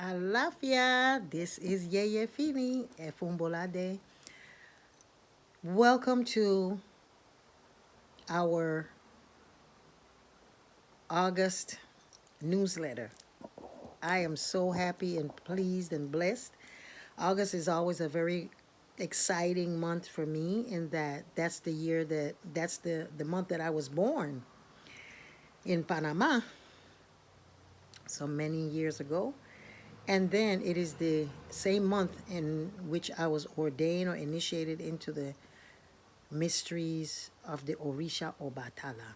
Alafia, this is Yeyefini Efumbolade. Welcome to our August newsletter. I am so happy and pleased and blessed. August is always a very exciting month for me in that that's the month that I was born in Panama so many years ago. And then it is the same month in which I was ordained or initiated into the mysteries of the Orisha Obatala.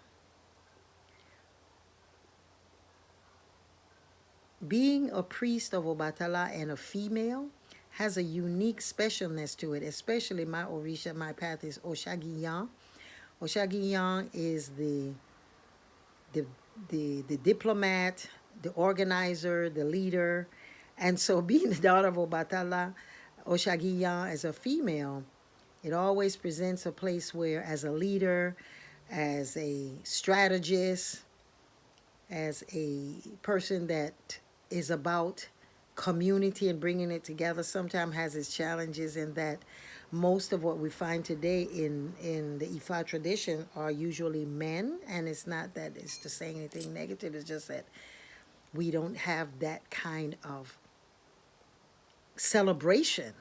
Being a priest of Obatala and a female has a unique specialness to it, especially my Orisha, my path is Osagiyan. Osagiyan is the, the diplomat, the organizer, the leader. And so being the daughter of Obatala, Osagiyan as a female, it always presents a place where as a leader, as a strategist, as a person that is about community and bringing it together, sometimes has its challenges in that most of what we find today in the Ifa tradition are usually men. And it's not that it's to say anything negative, it's just that we don't have that kind of celebration.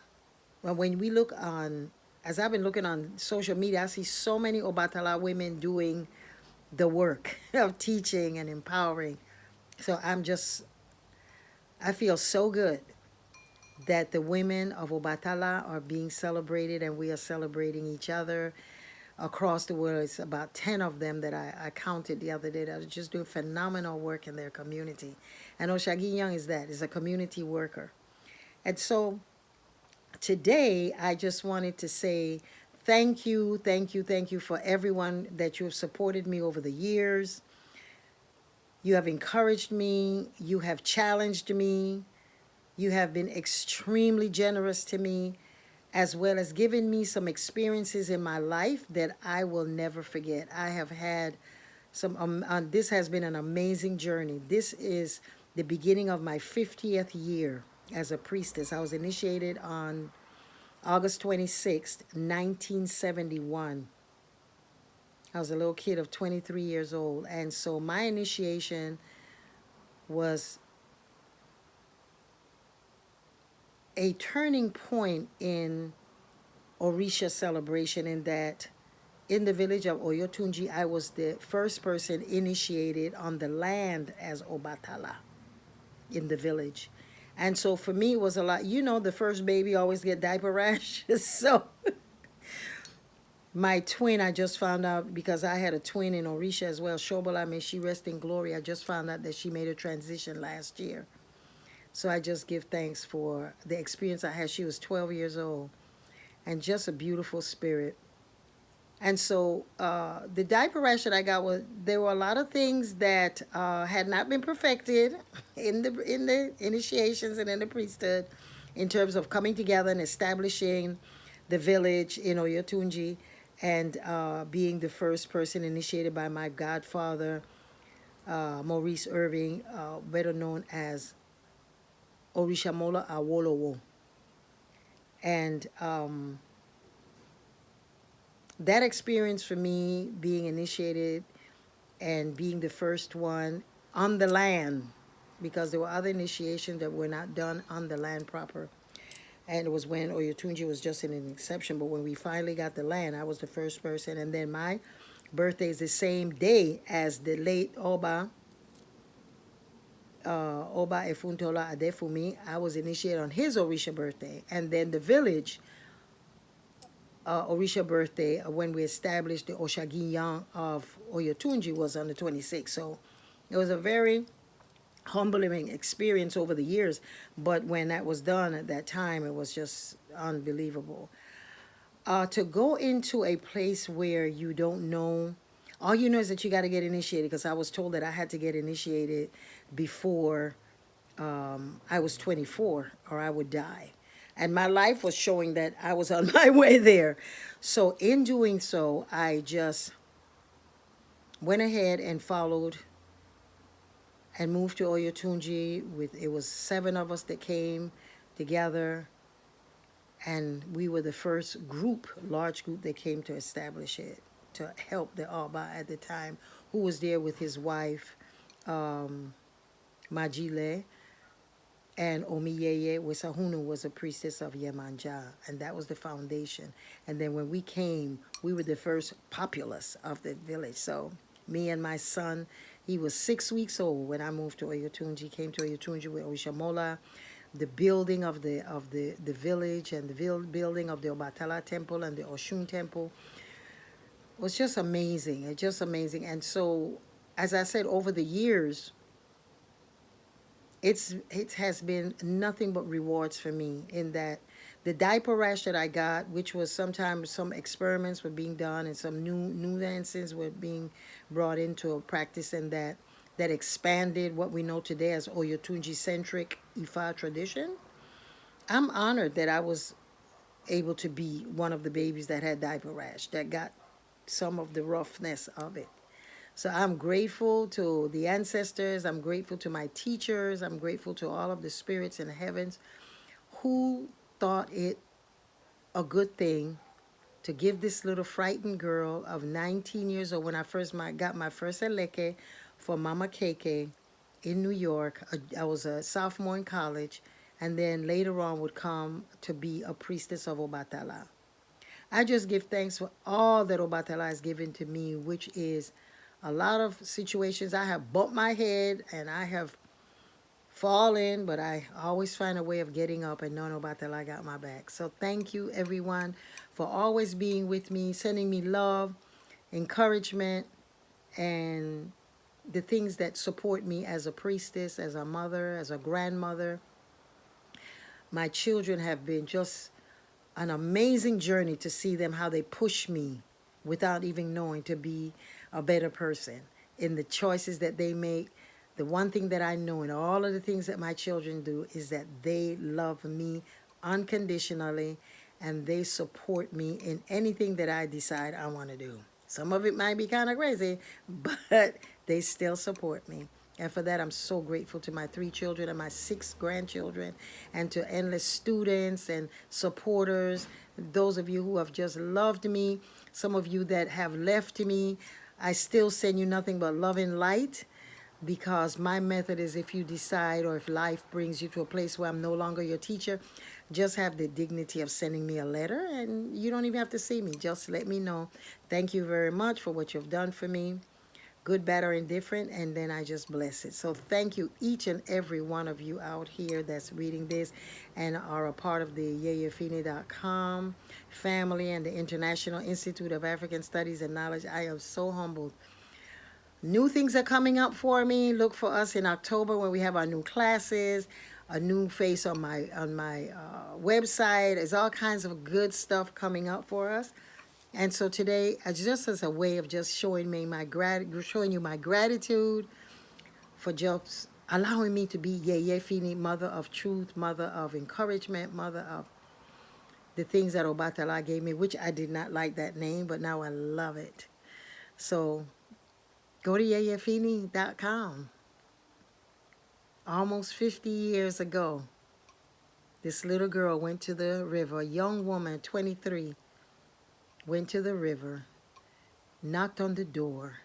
Well, when we look on, as I've been looking on social media, I see so many Obatala women doing the work of teaching and empowering. So I feel so good that the women of Obatala are being celebrated and we are celebrating each other across the world. It's about 10 of them that I counted the other day that are just doing phenomenal work in their community. And Osagiyan is a community worker. And so today I just wanted to say thank you, thank you, thank you for everyone that you have supported me over the years. You have encouraged me, you have challenged me, you have been extremely generous to me, as well as given me some experiences in my life that I will never forget. I have had this has been an amazing journey. This is the beginning of my 50th year as a priestess. I was initiated on August 26th, 1971. I was a little kid of 23 years old. And so my initiation was a turning point in Orisha celebration in that in the village of Oyotunji, I was the first person initiated on the land as Obatala in the village. And so for me, it was a lot. You know, the first baby always get diaper rash. So my twin, I just found out because I had a twin in Orisha as well. Shobola, may she rest in glory. I just found out that she made a transition last year. So I just give thanks for the experience I had. She was 12 years old and just a beautiful spirit. And so the diaper rash that I got there were a lot of things that had not been perfected in the initiations and in the priesthood in terms of coming together and establishing the village in Oyotunji and being the first person initiated by my godfather, Maurice Irving, better known as Orishamola Awolowo. And that experience for me, being initiated and being the first one on the land, because there were other initiations that were not done on the land proper. And it was when Oyotunji was just an exception. But when we finally got the land, I was the first person. And then my birthday is the same day as the late Oba Efuntola Adefumi. I was initiated on his Orisha birthday. And then the village Orisha birthday when we established the Osagiyan of Oyotunji was on the 26th. So it was a very humbling experience over the years. But when that was done at that time, it was just unbelievable. To go into a place where you don't know, all you know is that you got to get initiated, because I was told that I had to get initiated before I was 24 or I would die. And my life was showing that I was on my way there. So in doing so, I just went ahead and followed and moved to Oyotunji. It was 7 of us that came together, and we were the first group, large group, that came to establish it, to help the Oba at the time, who was there with his wife, Majile, and Omiyeye Wisahunu was a priestess of Yemanja, and that was the foundation. And then when we came, we were the first populace of the village. So me and my son, he was 6 weeks old when I moved to Oyotunji, came to Oyotunji with Oshamola. The building of the village and the building of the Obatala temple and the Oshun temple was just amazing. It's just amazing. And so, as I said, over the years, it has been nothing but rewards for me, in that the diaper rash that I got, which was sometimes some experiments were being done and some new nuances were being brought into a practice, and that expanded what we know today as Oyotunji centric Ifa tradition. I'm honored that I was able to be one of the babies that had diaper rash, that got some of the roughness of it. So I'm grateful to the ancestors. I'm grateful to my teachers. I'm grateful to all of the spirits in the heavens who thought it a good thing to give this little frightened girl of 19 years old, when I first got my first eleke for Mama Keke in New York. I was a sophomore in college, and then later on would come to be a priestess of Obatala. I just give thanks for all that Obatala has given to me, which is a lot of situations I have bumped my head and I have fallen, but I always find a way of getting up and knowing Obatala got my back. So thank you, everyone, for always being with me, sending me love, encouragement, and the things that support me as a priestess, as a mother, as a grandmother. My children have been just an amazing journey to see them, how they push me without even knowing, to be a better person in the choices that they make. The one thing that I know in all of the things that my children do is that they love me unconditionally, and they support me in anything that I decide I want to do. Some of it might be kind of crazy, but they still support me. And for that, I'm so grateful to my 3 children and my 6 grandchildren, and to endless students and supporters, those of you who have just loved me, some of you that have left me. I still send you nothing but love and light, because my method is, if you decide, or if life brings you to a place where I'm no longer your teacher, just have the dignity of sending me a letter, and you don't even have to see me. Just let me know. Thank you very much for what you've done for me, good, bad, or indifferent, and then I just bless it. So thank you, each and every one of you out here that's reading this and are a part of the Yeyefini.com family and the International Institute of African Studies and Knowledge. I am so humbled. New things are coming up for me. Look for us in October when we have our new classes, a new face on my website. There's all kinds of good stuff coming up for us. And so today, just as a way of just showing you my gratitude for just allowing me to be Yeyefini, mother of truth, mother of encouragement, mother of the things that Obatala gave me, which I did not like that name, but now I love it. So go to Yeyefini.com. Almost 50 years ago, this little girl went to the river, a young woman, 23, went to the river, knocked on the door,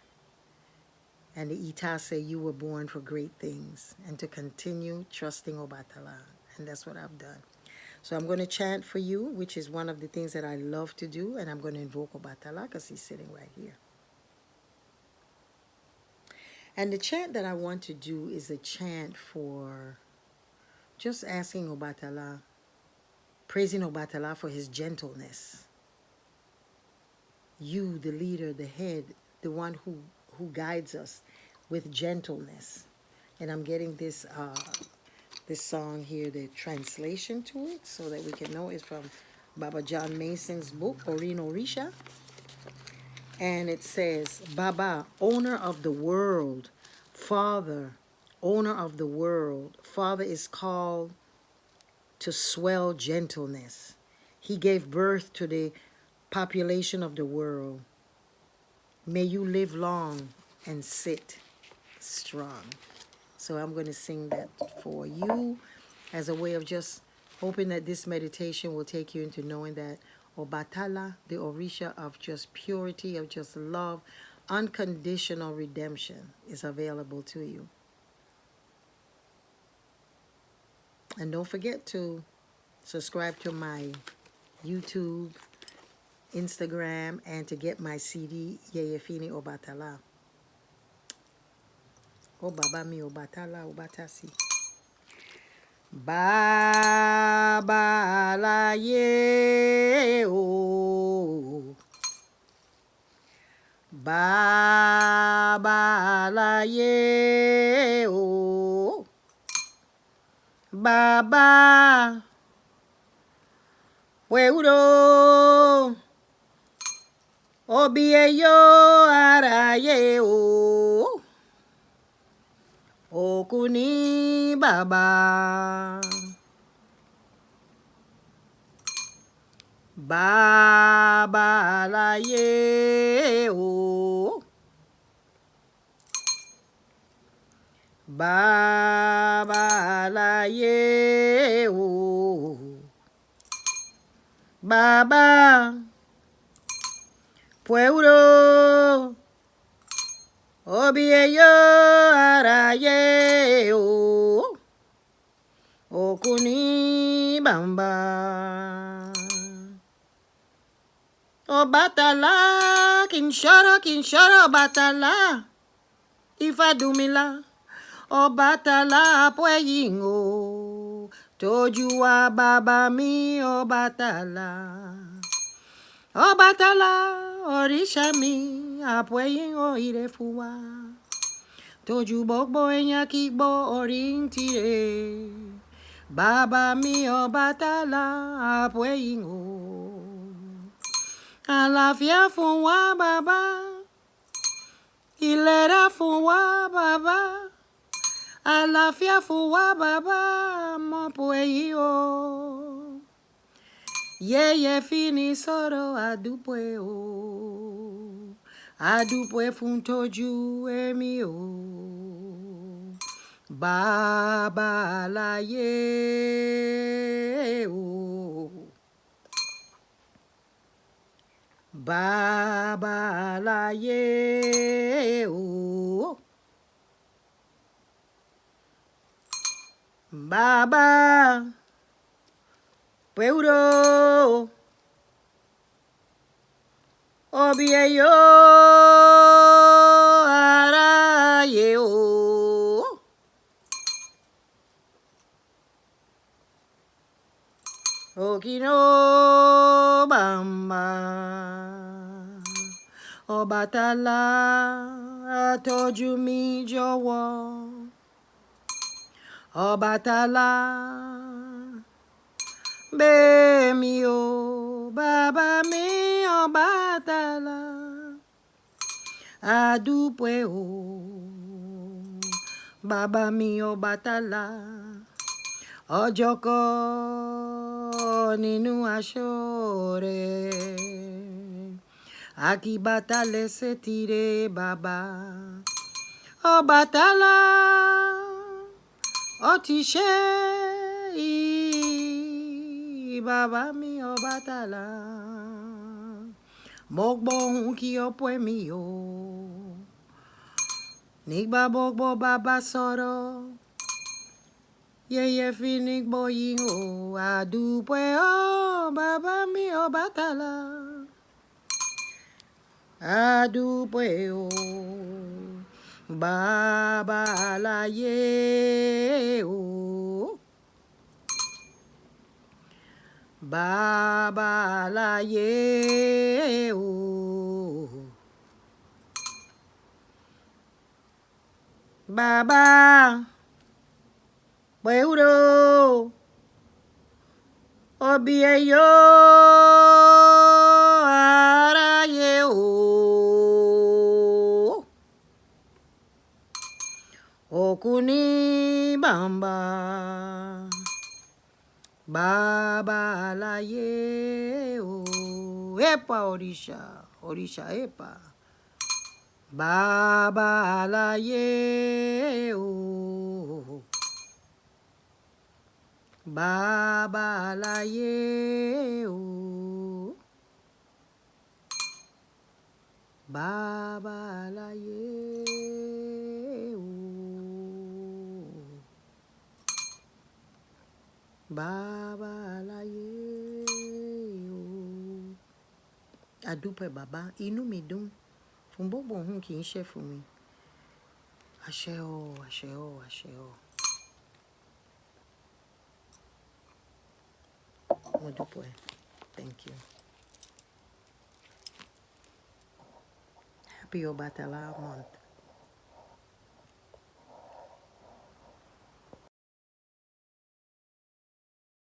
and the Ita said, "You were born for great things," and to continue trusting Obatala. And that's what I've done. So I'm going to chant for you, which is one of the things that I love to do, and I'm going to invoke Obatala because he's sitting right here. And the chant that I want to do is a chant for just asking Obatala, praising Obatala for his gentleness. You, the leader, the head, the one who guides us with gentleness. And I'm getting this song here, the translation to it, so that we can know it's from Baba John Mason's book, Orin Orisha. And it says, Baba, owner of the world, Father, owner of the world, Father is called to swell gentleness. He gave birth to the population of the world. May you live long and sit strong. So I'm going to sing that for you as a way of just hoping that this meditation will take you into knowing that Obatala, the Orisha of just purity, of just love, unconditional redemption, is available to you. And don't forget to subscribe to my YouTube, Instagram, and to get my CD, Yeyefini Obatala. Oh, Baba mi Obatala, Obatasi. Baba la ye o. Baba la ye o. Baba we udo. Obi yo ara ye o. Okuni Baba. Baba la ye o. Baba la ye o. Baba pueblo. Obi yo ara ye o. Okuni Bamba. Obatala, kinshara, Obatala. Ifa dumila, Obatala pweyingo. Tojua baba mi Obatala. Obatala, Orisha mi, apweyingo irefuwa. Toju bokbo enyakikbo orintire. Baba mi Obatala, apweyingo. Àlàáfíà fún wa bàbá, ìlera fún wa bàbá, àlàáfíà fún wa bàbá, mọ̀pọ̀ èyí o. Yeyefini sọ̀rọ̀ àdúpẹ́ o, àdúpẹ́ fún tọ́jú èmi o. Bàbá láyé o. Baba la ye o. Baba pueblo. Obi yo ara ye o. Okino Bamba. Obatala tọ́jú mi jọ̀wọ́. Obatala bẹ̀ mí o. Bàbá mi Obatala. Àdúpẹ́ o. Bàbá mi Obatala. Ọjọ́ kan nínú aṣọ rẹ̀. Akibata lese tire baba. Obatala otishe baba mi Obatala. Mogbo ki opwe mi o. Nigba bogbo baba soro. Yeyefini boyin o. Adupwe o baba mi Obatala. Adúpẹ́ o. Baba la ye o. Baba la ye o. Baba pueblo. Obi yo ara ye o. Okuni Bamba. Baba la ye o. Epa Orisha, Orisha epa. Baba alaye o. Baba alaye o. Baba alaye o. Baba alaye o. Adúpẹ́ bàbá, inú mi dùn fún gbogbo ohun kì í ṣe fún mi. Àṣẹ o, àṣẹ o, àṣẹ o. Mo dúpẹ́. Thank you. Happy Obatala month.